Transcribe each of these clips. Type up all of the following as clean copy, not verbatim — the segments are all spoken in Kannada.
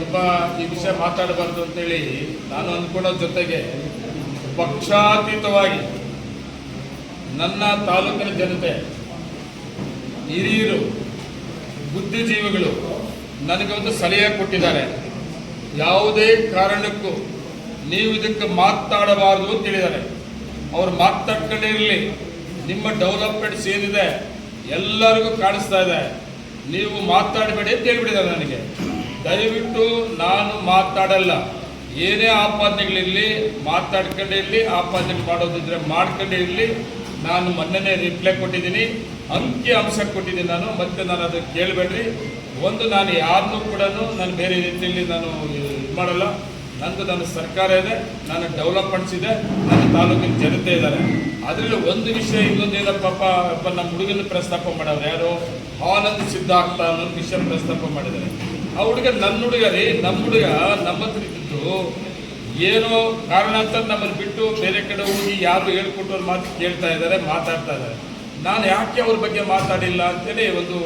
ತುಂಬ ಈ ವಿಷಯ ಮಾತಾಡಬಾರ್ದು ಅಂತೇಳಿ ನಾನು ಅಂದ್ಕೊಳ್ಳೋದ್ರ ಜೊತೆಗೆ ಪಕ್ಷಾತೀತವಾಗಿ ನನ್ನ ತಾಲೂಕಿನ ಜನತೆ, ಹಿರಿಯರು, ಬುದ್ಧಿಜೀವಿಗಳು ನನಗೆ ಒಂದು ಸಲಹೆ ಕೊಟ್ಟಿದ್ದಾರೆ. ಯಾವುದೇ ಕಾರಣಕ್ಕೂ ನೀವು ಇದಕ್ಕೆ ಮಾತಾಡಬಾರ್ದು ಅಂತ ಹೇಳಿದ್ದಾರೆ. ಅವ್ರು ಮಾತಾಡ್ಕೊಂಡೇ ಇರಲಿ, ನಿಮ್ಮ ಡೆವಲಪ್ಮೆಂಟ್ಸ್ ಏನಿದೆ ಎಲ್ಲರಿಗೂ ಕಾಣಿಸ್ತಾ ಇದೆ, ನೀವು ಮಾತಾಡಬೇಡಿ ಅಂತ ಹೇಳ್ಬಿಟ್ಟಿದ್ದಾರೆ ನನಗೆ. ದಯವಿಟ್ಟು ನಾನು ಮಾತಾಡಲ್ಲ. ಏನೇ ಆಪಾದನೆಗಳಿರಲಿ ಮಾತಾಡ್ಕೊಂಡೇ ಇರಲಿ, ಆಪಾದನೆ ಮಾಡೋದಿದ್ರೆ ಮಾಡ್ಕೊಂಡೇ ಇರಲಿ. ನಾನು ಮೊನ್ನೆನೇ ರಿಪ್ಲೈ ಕೊಟ್ಟಿದ್ದೀನಿ, ಅಂಕಿ ಅಂಶ ಕೊಟ್ಟಿದ್ದೀನಿ. ಮತ್ತೆ ನಾನು ಅದಕ್ಕೆ ಕೇಳಬೇಡ್ರಿ. ನಾನು ಯಾರನ್ನೂ ಕೂಡ ನಾನು ಬೇರೆ ರೀತಿಯಲ್ಲಿ ನಾನು ಇದು ಮಾಡಲ್ಲ. ನನ್ನ ಸರ್ಕಾರ ಇದೆ, ನನ್ನ ಡೆವಲಪ್ಮೆಂಟ್ಸ್ ಇದೆ, ನನ್ನ ತಾಲೂಕಿನ ಜನತೆ ಇದ್ದಾರೆ. ಅದರಲ್ಲಿ ಒಂದು ವಿಷಯ ಇನ್ನೊಂದೇನೋ ಪಾಪ ನಮ್ಮ ಹುಡುಗನ ಪ್ರಸ್ತಾಪ ಮಾಡವ್ರು, ಯಾರು ಆನಂದ್ ಸಿದ್ಧಾರ್ಥ ಅನ್ನೋ ವಿಷಯ ಪ್ರಸ್ತಾಪ ಮಾಡಿದ್ದಾರೆ. ಆ ಹುಡುಗ ನನ್ನ ಹುಡುಗ ರೀ, ನಮ್ಮ ಹುಡುಗ ನಮ್ಮ ಹತ್ರ ಇದ್ದು ಏನೋ ಕಾರಣಾಂತರ ನಮ್ಮನ್ನು ಬಿಟ್ಟು ಬೇರೆ ಕಡೆ ಹೋಗಿ ಯಾರು ಹೇಳ್ಕೊಟ್ಟವ್ರ ಮಾತು ಕೇಳ್ತಾ ಇದ್ದಾರೆ, ಮಾತಾಡ್ತಾ ಇದ್ದಾರೆ. ನಾನು ಯಾಕೆ ಅವ್ರ ಬಗ್ಗೆ ಮಾತಾಡಿಲ್ಲ ಅಂತೇಳಿ ಒಂದು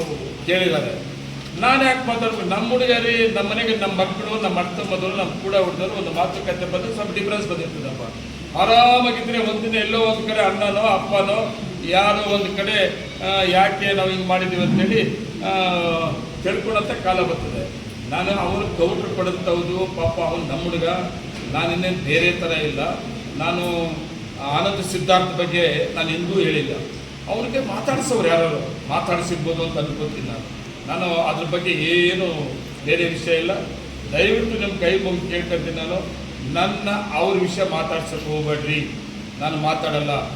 ಕೇಳಿದ್ದಾರೆ. ನಾನು ಯಾಕೆ ಮಾತಾಡ್ಬೇಕು? ನಮ್ಮ ಹುಡುಗ ರೀ, ನಮ್ಮ ಮನೆಗೆ ನಮ್ಮ ಮಕ್ಕಳು, ನಮ್ಮ ಅಣ್ಣ ತಮ್ಮದವರು, ನಮ್ಮ ಕೂಡ ಹುಡುಗರು ಒಂದು ಮಾತುಕತೆ ಬಂದು ಸ್ವಲ್ಪ ಡಿಫ್ರೆನ್ಸ್ ಬಂದಿರ್ತದಪ್ಪ. ಆರಾಮಾಗಿದ್ದರೆ ಒಂದಿನ ಎಲ್ಲೋ ಒಂದು ಕಡೆ ಅಣ್ಣನೋ ಅಪ್ಪನೋ ಯಾರೋ ಒಂದು ಕಡೆ ಯಾಕೆ ನಾವು ಹಿಂಗೆ ಮಾಡಿದ್ದೀವಿ ಅಂತೇಳಿ ತಿಳ್ಕೊಳಂಥ ಕಾಲ ಬರ್ತದೆ. ನಾನು ಅವರು ಕೌಂಟ್ರ್ ಕೊಡಂಥವ್ದು ಪಾಪ ಅವನು ನಮ್ಮ ಹುಡುಗ, ನಾನು ಇನ್ನೇನು ಬೇರೆ ಥರ ಇಲ್ಲ. ನಾನು ಆನಂದ್ ಸಿದ್ಧಾರ್ಥ ಬಗ್ಗೆ ನಾನು ಎಂದೂ ಹೇಳಿಲ್ಲ. ಅವ್ರಿಗೆ ಮಾತಾಡಿಸೋರು ಯಾರು ಮಾತಾಡಿಸಿರ್ಬೋದು ಅಂತ ಅನ್ಕೋತೀನಿ. ನಾನು ಅದ್ರ ಬಗ್ಗೆ ಏನು ಬೇರೆ ವಿಷಯ ಇಲ್ಲ. ದಯವಿಟ್ಟು ನಿಮ್ಮ ಕೈ ಮುಗಿ ಕೇಳ್ಕೊತೀನಿ. ನಾನು ಅವ್ರ ವಿಷಯ ಮಾತಾಡ್ಸೋಕ್ಕೆ ಹೋಗ್ಬೇಡ್ರಿ, ನಾನು ಮಾತಾಡಲ್ಲ.